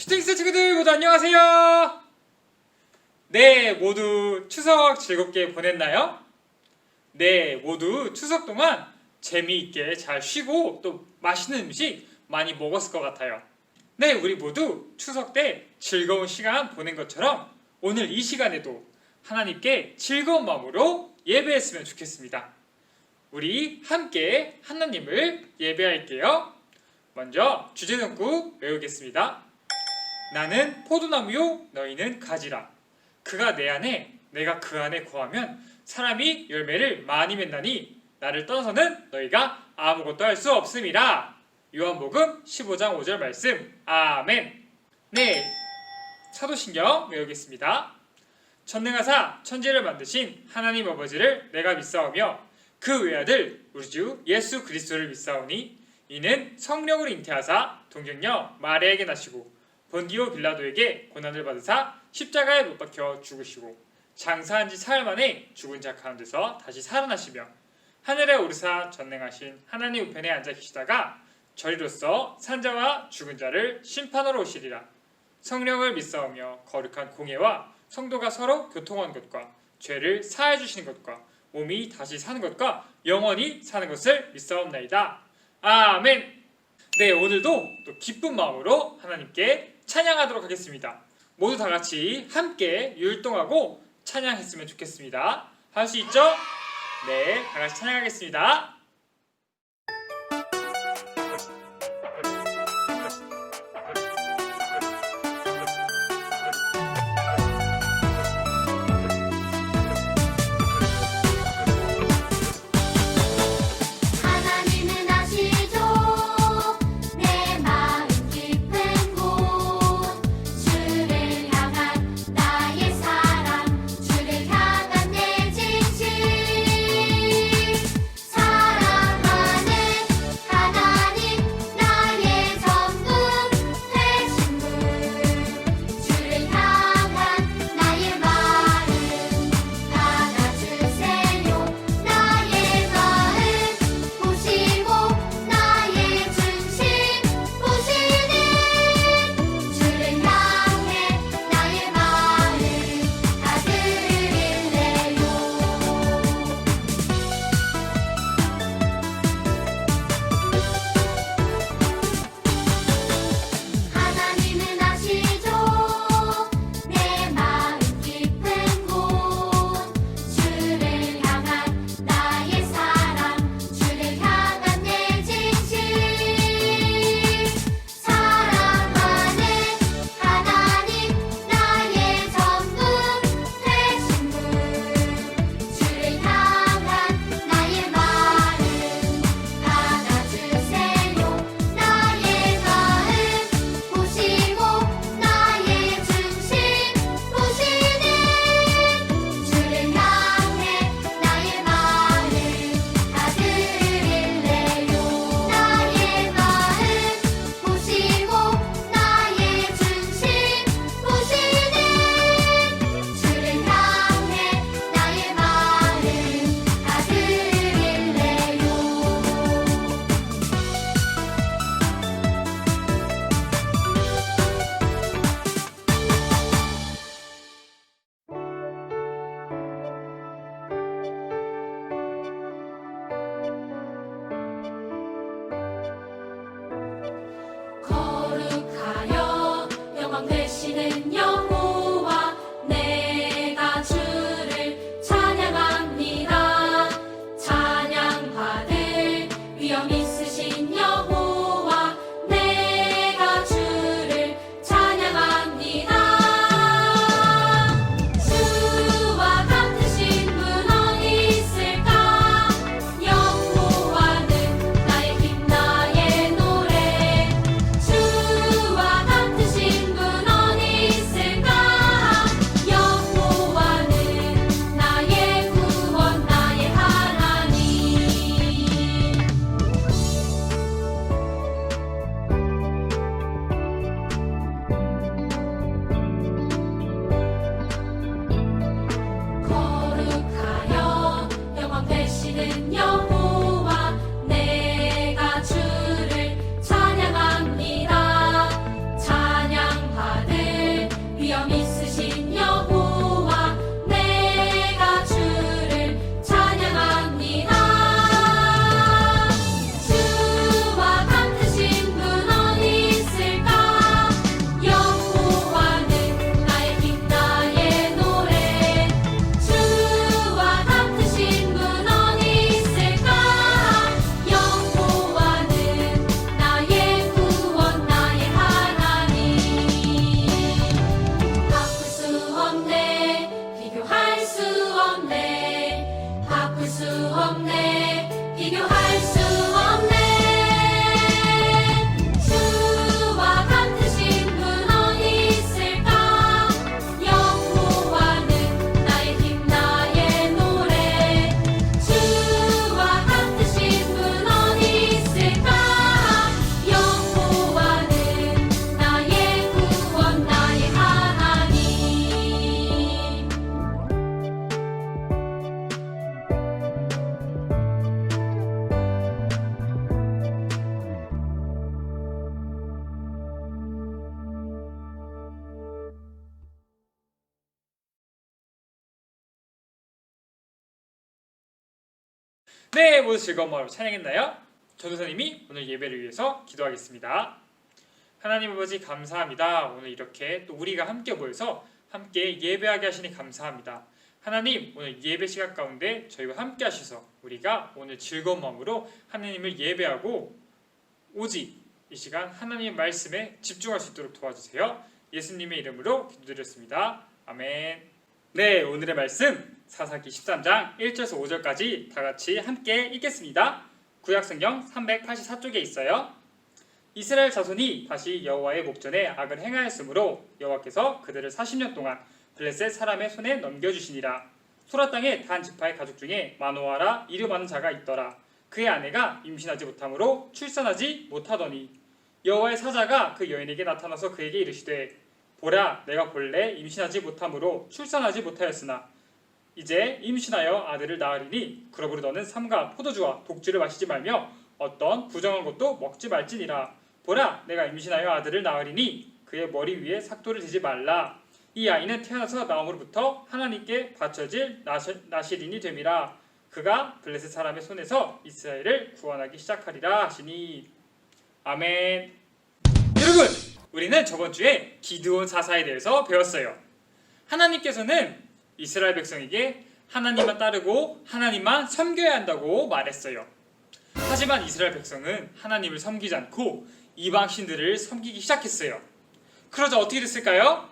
슈팅스 친구들 모두 안녕하세요. 네, 모두 추석 즐겁게 보냈나요? 네, 모두 추석 동안 재미있게 잘 쉬고 또 맛있는 음식 많이 먹었을 것 같아요. 네, 우리 모두 추석 때 즐거운 시간 보낸 것처럼 오늘 이 시간에도 하나님께 즐거운 마음으로 예배했으면 좋겠습니다. 우리 함께 하나님을 예배할게요. 먼저 주제넘고 외우겠습니다. 나는 포도나무요 너희는 가지라. 그가 내 안에 내가 그 안에 거하면 사람이 열매를 많이 맺나니 나를 떠나서는 너희가 아무것도 할 수 없음이라. 요한복음 15장 5절 말씀. 아멘. 네, 사도신경 외우겠습니다. 전능하사 천지를 만드신 하나님 아버지를 내가 믿사오며 그 외아들 우리 주 예수 그리스도를 믿사오니 이는 성령으로 잉태하사 동정녀 마리아에게 나시고 본디오 빌라도에게 고난을 받으사 십자가에 못 박혀 죽으시고 장사한 지 사흘 만에 죽은 자 가운데서 다시 살아나시며 하늘에 오르사 전능하신 하나님 우편에 앉아 계시다가 저리로서 산자와 죽은 자를 심판하러 오시리라. 성령을 믿사오며 거룩한 공예와 성도가 서로 교통한 것과 죄를 사해 주시는 것과 몸이 다시 사는 것과 영원히 사는 것을 믿사옵나이다. 아멘. 네, 오늘도 또 기쁜 마음으로 하나님께 찬양하도록 하겠습니다. 모두 다 같이 함께 율동하고 찬양했으면 좋겠습니다. 할 수 있죠? 네, 다 같이 찬양하겠습니다. 되시는 여호와 내가 주를 찬양합니다. 찬양받을 위엄 있으신 여호와 내가 주를 찬양합니다. 주와 같으신 분 어디 있을까? 여호와는 나의 힘 나의 노래. 주와 같으신 분 어디 있을까? 네, 모두 즐거운 마음으로 찬양했나요? 전도사님이 오늘 예배를 위해서 기도하겠습니다. 하나님 아버지 감사합니다. 오늘 이렇게 또 우리가 함께 모여서 함께 예배하게 하시니 감사합니다. 하나님, 오늘 예배 시간 가운데 저희와 함께 하셔서 우리가 오늘 즐거운 마음으로 하나님을 예배하고 오직 이 시간 하나님의 말씀에 집중할 수 있도록 도와주세요. 예수님의 이름으로 기도드렸습니다. 아멘. 네, 오늘의 말씀 사사기 13장 1절에서 5절까지 다 같이 함께 읽겠습니다. 구약성경 384쪽에 있어요. 이스라엘 자손이 다시 여호와의 목전에 악을 행하였으므로 여호와께서 그들을 40년 동안 블레셋 사람의 손에 넘겨주시니라. 소라 땅의 단 지파의 가족 중에 마노아라 이름 많은 자가 있더라. 그의 아내가 임신하지 못하므로 출산하지 못하더니 여호와의 사자가 그 여인에게 나타나서 그에게 이르시되 보라, 내가 본래 임신하지 못하므로 출산하지 못하였으나 이제 임신하여 아들을 낳으리니 그러므로 너는 삼가 포도주와 독주를 마시지 말며 어떤 부정한 것도 먹지 말지니라. 보라, 내가 임신하여 아들을 낳으리니 그의 머리 위에 삭도를 대지 말라. 이 아이는 태어나서 나옴으로부터 하나님께 바쳐질 나실인이 됨이라. 그가 블레셋 사람의 손에서 이스라엘을 구원하기 시작하리라 하시니. 아멘. 여러분, 우리는 저번 주에 기드온 사사에 대해서 배웠어요. 하나님께서는 이스라엘 백성에게 하나님만 따르고 하나님만 섬겨야 한다고 말했어요. 하지만 이스라엘 백성은 하나님을 섬기지 않고 이방 신들을 섬기기 시작했어요. 그러자 어떻게 됐을까요?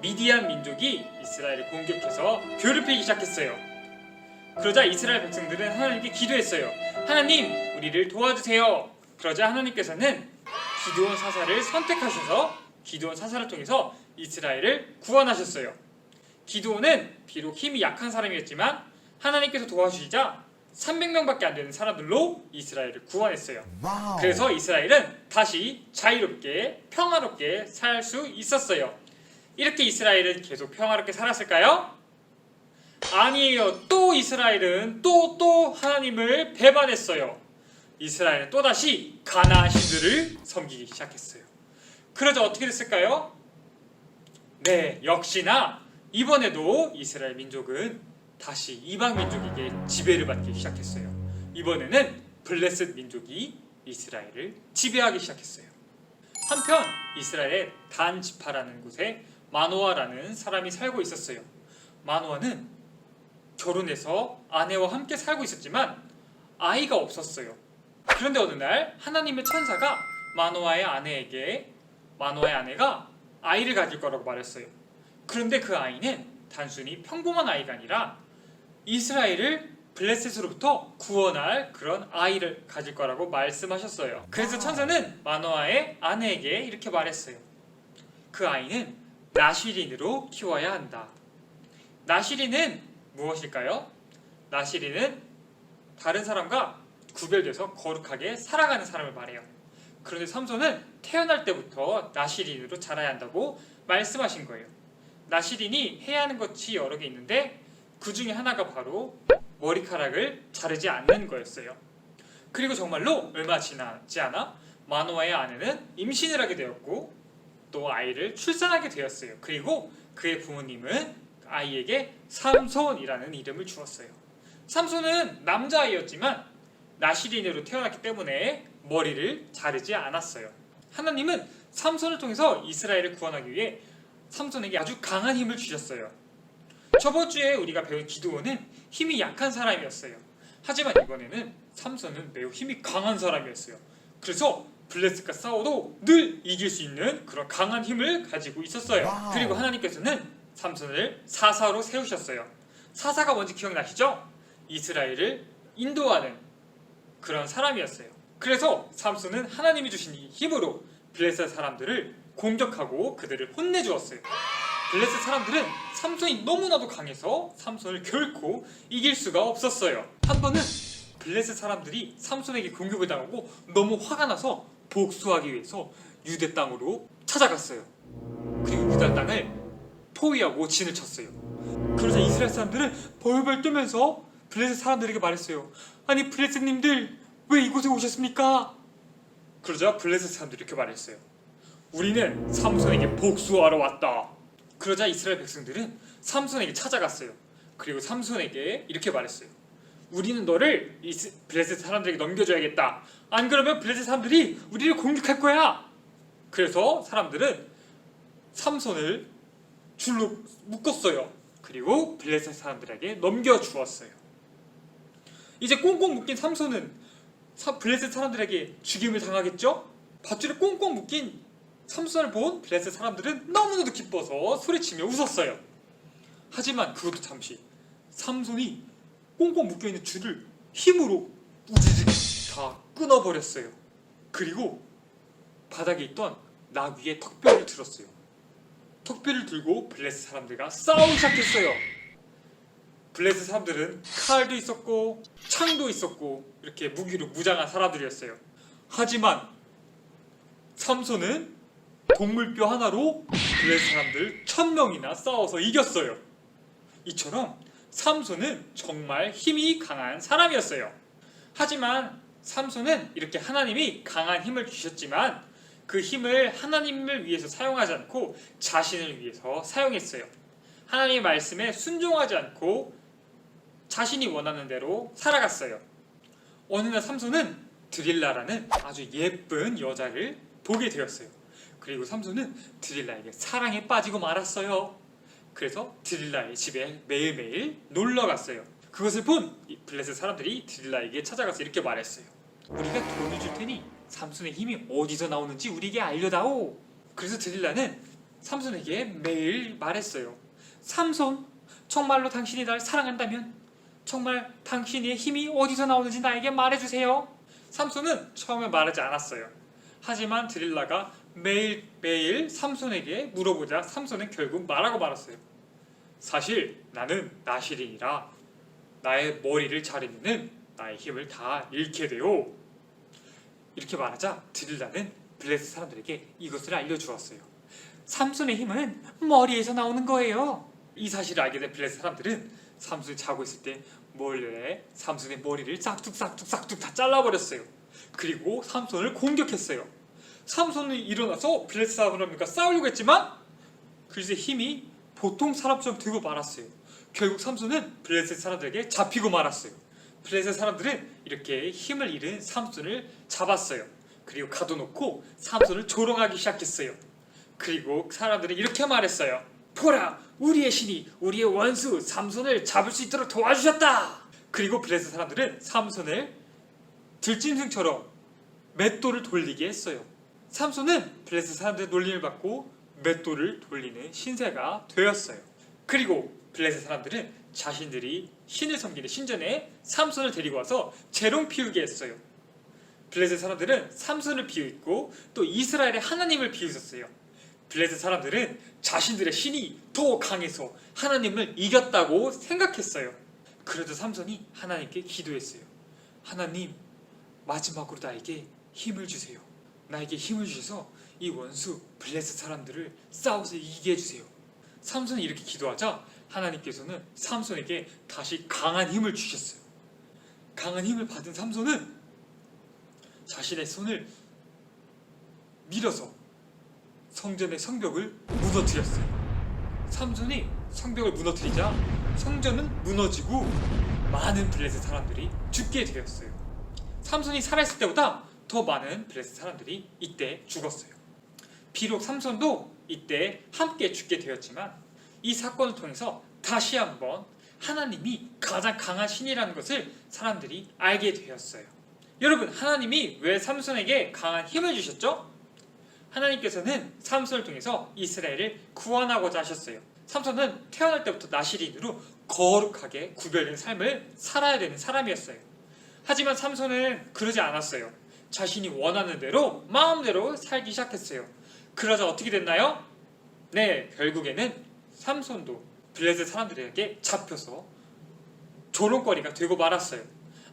미디안 민족이 이스라엘을 공격해서 괴롭히기 시작했어요. 그러자 이스라엘 백성들은 하나님께 기도했어요. 하나님, 우리를 도와주세요. 그러자 하나님께서는 기드온 사사를 선택하셔서 기드온 사사를 통해서 이스라엘을 구원하셨어요. 기드온은 비록 힘이 약한 사람이었지만 하나님께서 도와주시자 300명밖에 안 되는 사람들로 이스라엘을 구원했어요. 그래서 이스라엘은 다시 자유롭게 평화롭게 살 수 있었어요. 이렇게 이스라엘은 계속 평화롭게 살았을까요? 아니에요. 또 이스라엘은 또 하나님을 배반했어요. 이스라엘은 또다시 가나안 신들을 섬기기 시작했어요. 그러자 어떻게 됐을까요? 네, 역시나 이번에도 이스라엘 민족은 다시 이방 민족에게 지배를 받기 시작했어요. 이번에는 블레셋 민족이 이스라엘을 지배하기 시작했어요. 한편 이스라엘의 단 지파라는 곳에 마노아라는 사람이 살고 있었어요. 마노아는 결혼해서 아내와 함께 살고 있었지만 아이가 없었어요. 그런데 어느 날 하나님의 천사가 마노아의 아내가 아이를 가질 거라고 말했어요. 그런데 그 아이는 단순히 평범한 아이가 아니라 이스라엘을 블레셋으로부터 구원할 그런 아이를 가질 거라고 말씀하셨어요. 그래서 천사는 마노아의 아내에게 이렇게 말했어요. 그 아이는 나실인으로 키워야 한다. 나실인은 무엇일까요? 나실인은 다른 사람과 구별돼서 거룩하게 살아가는 사람을 말해요. 그런데 삼손은 태어날 때부터 나실인으로 자라야 한다고 말씀하신 거예요. 나실인이 해야 하는 것이 여러 개 있는데 그 중에 하나가 바로 머리카락을 자르지 않는 거였어요. 그리고 정말로 얼마 지나지 않아 마노아의 아내는 임신을 하게 되었고 또 아이를 출산하게 되었어요. 그리고 그의 부모님은 아이에게 삼손이라는 이름을 주었어요. 삼손은 남자아이였지만 나실인으로 태어났기 때문에 머리를 자르지 않았어요. 하나님은 삼손을 통해서 이스라엘을 구원하기 위해 삼손에게 아주 강한 힘을 주셨어요. 저번 주에 우리가 배운 기드온은 힘이 약한 사람이었어요. 하지만 이번에는 삼손은 매우 힘이 강한 사람이었어요. 그래서 블레셋과 싸워도 늘 이길 수 있는 그런 강한 힘을 가지고 있었어요. 그리고 하나님께서는 삼손을 사사로 세우셨어요. 사사가 뭔지 기억나시죠? 이스라엘을 인도하는 그런 사람이었어요. 그래서 삼손은 하나님이 주신 이 힘으로 블레셋 사람들을 공격하고 그들을 혼내주었어요. 블레셋 사람들은 삼손이 너무나도 강해서 삼손을 결코 이길 수가 없었어요. 한 번은 블레셋 사람들이 삼손에게 공격을 당하고 너무 화가 나서 복수하기 위해서 유대 땅으로 찾아갔어요. 그리고 유다 땅을 포위하고 진을 쳤어요. 그러자 이스라엘 사람들은 벌벌 떨면서 블레셋 사람들에게 말했어요. 아니 블레셋님들 왜 이곳에 오셨습니까? 그러자 블레셋 사람들이 이렇게 말했어요. 우리는 삼손에게 복수하러 왔다. 그러자 이스라엘 백성들은 삼손에게 찾아갔어요. 그리고 삼손에게 이렇게 말했어요. 우리는 너를 블레셋 사람들에게 넘겨줘야겠다. 안 그러면 블레셋 사람들이 우리를 공격할 거야. 그래서 사람들은 삼손을 줄로 묶었어요. 그리고 블레셋 사람들에게 넘겨주었어요. 이제 꽁꽁 묶인 삼손은 블레셋 사람들에게 죽임을 당하겠죠? 밧줄에 꽁꽁 묶인 삼손을 본 블레셋 사람들은 너무나도 기뻐서 소리치며 웃었어요. 하지만 그것도 잠시, 삼손이 꽁꽁 묶여있는 줄을 힘으로 우지직 다 끊어버렸어요. 그리고 바닥에 있던 나귀의 턱뼈를 들었어요. 턱뼈를 들고 블레셋 사람들과 싸우기 시작했어요. 블레셋 사람들은 칼도 있었고 창도 있었고 이렇게 무기로 무장한 사람들이었어요. 하지만 삼손은 동물뼈 하나로 블레셋 사람들 1000명이나 싸워서 이겼어요. 이처럼 삼손은 정말 힘이 강한 사람이었어요. 하지만 삼손은 이렇게 하나님이 강한 힘을 주셨지만 그 힘을 하나님을 위해서 사용하지 않고 자신을 위해서 사용했어요. 하나님의 말씀에 순종하지 않고 자신이 원하는 대로 살아갔어요. 어느 날 삼손은 드릴라라는 아주 예쁜 여자를 보게 되었어요. 그리고 삼손은 드릴라에게 사랑에 빠지고 말았어요. 그래서 드릴라의 집에 매일매일 놀러 갔어요. 그것을 본 블레셋 사람들이 드릴라에게 찾아가서 이렇게 말했어요. 우리가 돈을 줄 테니 삼손의 힘이 어디서 나오는지 우리에게 알려다오. 그래서 드릴라는 삼손에게 매일 말했어요. 삼손, 정말로 당신이 날 사랑한다면 정말 당신의 힘이 어디서 나오는지 나에게 말해주세요. 삼손은 처음에 말하지 않았어요. 하지만 드릴라가 매일매일 삼손에게 물어보자 삼손은 결국 말하고 말았어요. 사실 나는 나실인이라 나의 머리를 자르면은 나의 힘을 다 잃게 돼요. 이렇게 말하자 드릴라는 블레셋 사람들에게 이것을 알려주었어요. 삼손의 힘은 머리에서 나오는 거예요. 이 사실을 알게 된 블레셋 사람들은 삼손이 자고 있을 때 몰래 삼손의 머리를 싹둑 다 잘라버렸어요. 그리고 삼손을 공격했어요. 삼손이 일어나서 블레셋 사람들과 싸우려고 했지만 글쎄 힘이 보통 사람처럼 되고 말았어요. 결국 삼손은 블레셋 사람들에게 잡히고 말았어요. 블레셋 사람들은 이렇게 힘을 잃은 삼손을 잡았어요. 그리고 가둬놓고 삼손을 조롱하기 시작했어요. 그리고 사람들은 이렇게 말했어요. 보라, 우리의 신이 우리의 원수 삼손을 잡을 수 있도록 도와주셨다. 그리고 블레셋 사람들은 삼손을 들짐승처럼 맷돌을 돌리게 했어요. 삼손은 블레셋 사람들의 놀림을 받고 맷돌을 돌리는 신세가 되었어요. 그리고 블레셋 사람들은 자신들이 신을 섬기는 신전에 삼손을 데리고 와서 재롱 피우게 했어요. 블레셋 사람들은 삼손을 비웃고 또 이스라엘의 하나님을 비웃었어요. 블레셋 사람들은 자신들의 신이 더 강해서 하나님을 이겼다고 생각했어요. 그래도 삼손이 하나님께 기도했어요. 하나님, 마지막으로 나에게 힘을 주세요. 나에게 힘을 주셔서 이 원수 블레셋 사람들을 싸워서 이기게 해주세요. 삼손이 이렇게 기도하자 하나님께서는 삼손에게 다시 강한 힘을 주셨어요. 강한 힘을 받은 삼손은 자신의 손을 밀어서 성전의 성벽을 무너뜨렸어요. 삼손이 성벽을 무너뜨리자 성전은 무너지고 많은 블레셋 사람들이 죽게 되었어요. 삼손이 살아있을 때보다 더 많은 블레셋 사람들이 이때 죽었어요. 비록 삼손도 이때 함께 죽게 되었지만 이 사건을 통해서 다시 한번 하나님이 가장 강한 신이라는 것을 사람들이 알게 되었어요. 여러분, 하나님이 왜 삼손에게 강한 힘을 주셨죠? 하나님께서는 삼손을 통해서 이스라엘을 구원하고자 하셨어요. 삼손은 태어날 때부터 나실인으로 거룩하게 구별된 삶을 살아야 되는 사람이었어요. 하지만 삼손은 그러지 않았어요. 자신이 원하는 대로 마음대로 살기 시작했어요. 그러자 어떻게 됐나요? 네, 결국에는 삼손도 블레셋 사람들에게 잡혀서 조롱거리가 되고 말았어요.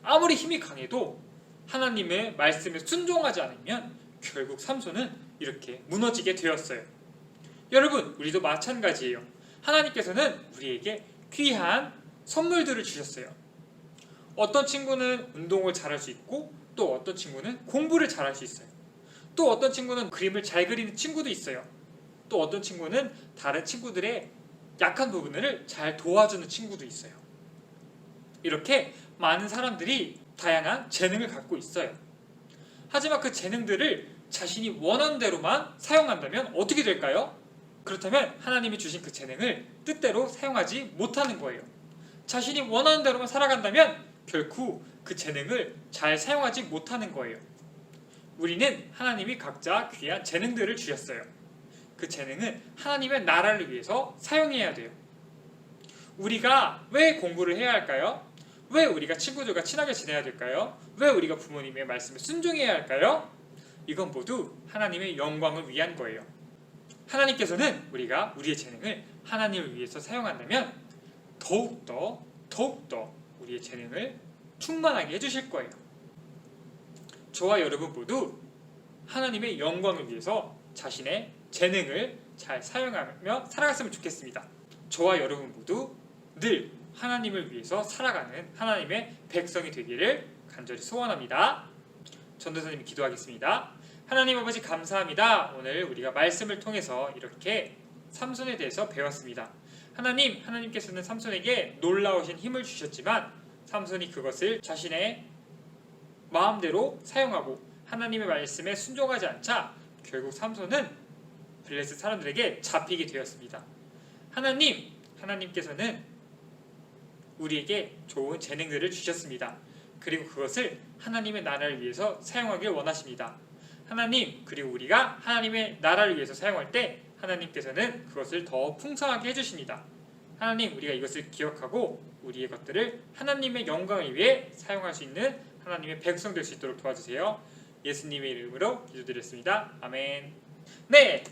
아무리 힘이 강해도 하나님의 말씀에 순종하지 않으면 결국 삼손은 이렇게 무너지게 되었어요. 여러분, 우리도 마찬가지예요. 하나님께서는 우리에게 귀한 선물들을 주셨어요. 어떤 친구는 운동을 잘할 수 있고 또 어떤 친구는 공부를 잘할 수 있어요. 또 어떤 친구는 그림을 잘 그리는 친구도 있어요. 또 어떤 친구는 다른 친구들의 약한 부분을 잘 도와주는 친구도 있어요. 이렇게 많은 사람들이 다양한 재능을 갖고 있어요. 하지만 그 재능들을 자신이 원하는 대로만 사용한다면 어떻게 될까요? 그렇다면 하나님이 주신 그 재능을 뜻대로 사용하지 못하는 거예요. 자신이 원하는 대로만 살아간다면 결코 그 재능을 잘 사용하지 못하는 거예요. 우리는 하나님이 각자 귀한 재능들을 주셨어요. 그 재능은 하나님의 나라를 위해서 사용해야 돼요. 우리가 왜 공부를 해야 할까요? 왜 우리가 친구들과 친하게 지내야 될까요? 왜 우리가 부모님의 말씀에 순종해야 할까요? 이건 모두 하나님의 영광을 위한 거예요. 하나님께서는 우리가 우리의 재능을 하나님을 위해서 사용한다면 더욱더 우리의 재능을 충만하게 해주실 거예요. 저와 여러분 모두 하나님의 영광을 위해서 자신의 재능을 잘 사용하며 살아갔으면 좋겠습니다. 저와 여러분 모두 늘 하나님을 위해서 살아가는 하나님의 백성이 되기를 간절히 소원합니다. 전도사님이 기도하겠습니다. 하나님 아버지 감사합니다. 오늘 우리가 말씀을 통해서 이렇게 삼손에 대해서 배웠습니다. 하나님께서는 삼손에게 놀라우신 힘을 주셨지만 삼손이 그것을 자신의 마음대로 사용하고 하나님의 말씀에 순종하지 않자 결국 삼손은 블레셋 사람들에게 잡히게 되었습니다. 하나님께서는 우리에게 좋은 재능들을 주셨습니다. 그리고 그것을 하나님의 나라를 위해서 사용하길 원하십니다. 그리고 우리가 하나님의 나라를 위해서 사용할 때 하나님께서는 그것을 더 풍성하게 해주십니다. 우리가 이것을 기억하고 우리의 것들을 하나님의 영광을 위해 사용할 수 있는 하나님의 백성 될 수 있도록 도와주세요. 예수님의 이름으로 기도드렸습니다. 아멘. 네,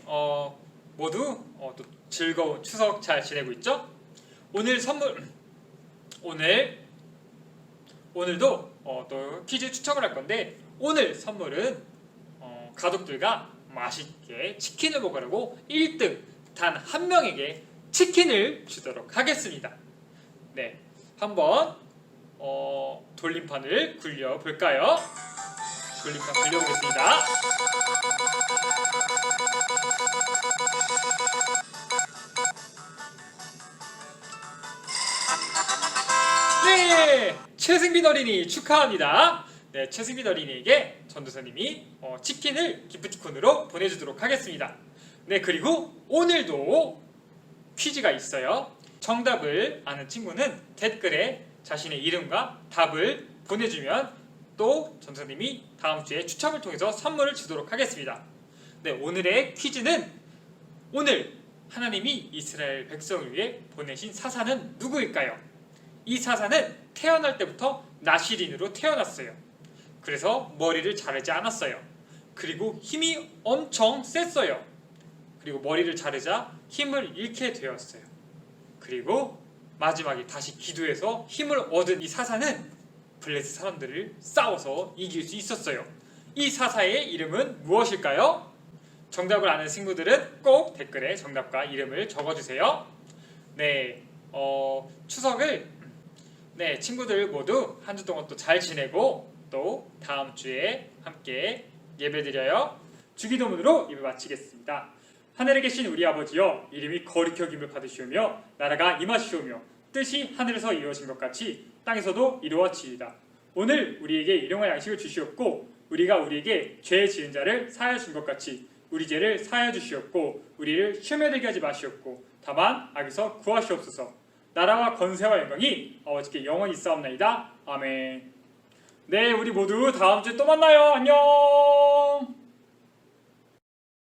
모두 또 즐거운 추석 잘 지내고 있죠? 오늘도 또 퀴즈 추첨을 할 건데 오늘 선물은 가족들과 맛있게 치킨을 먹으라고 1등 단 한 명에게 치킨을 주도록 하겠습니다. 네, 한번 돌림판을 굴려볼까요? 돌림판 굴려보겠습니다. 네, 최승빈 어린이 축하합니다. 네, 최승빈 어린이에게 전도사님이 치킨을 기프티콘으로 보내주도록 하겠습니다. 네, 그리고 오늘도 퀴즈가 있어요. 정답을 아는 친구는 댓글에 자신의 이름과 답을 보내주면 또 전도사님이 다음 주에 추첨을 통해서 선물을 주도록 하겠습니다. 네, 오늘의 퀴즈는 오늘 하나님이 이스라엘 백성을 위해 보내신 사사는 누구일까요? 이 사사는 태어날 때부터 나시린으로 태어났어요. 그래서 머리를 자르지 않았어요. 그리고 힘이 엄청 셌어요. 그리고 머리를 자르자 힘을 잃게 되었어요. 그리고 마지막에 다시 기도해서 힘을 얻은 이 사사는 블레셋 사람들을 싸워서 이길 수 있었어요. 이 사사의 이름은 무엇일까요? 정답을 아는 친구들은 꼭 댓글에 정답과 이름을 적어주세요. 네, 추석을 친구들 모두 한 주 동안 또 잘 지내고 또 다음 주에 함께 예배드려요. 주기도문으로 예배 마치겠습니다. 하늘에 계신 우리 아버지여, 이름이 거룩히 여김을 받으시오며 나라가 임하시오며 뜻이 하늘에서 이루어진 것 같이 땅에서도 이루어지이다. 오늘 우리에게 일용할 양식을 주시옵고 우리가 우리에게 죄 지은 자를 사하여 준 것 같이 우리 죄를 사하여 주시옵고 우리를 시험에 들게 하지 마시옵고 다만 악에서 구하시옵소서. 나라와 권세와 영광이 아버지께 영원히 있사옵나이다. 아멘. 네, 우리 모두 다음 주에 또 만나요. 안녕.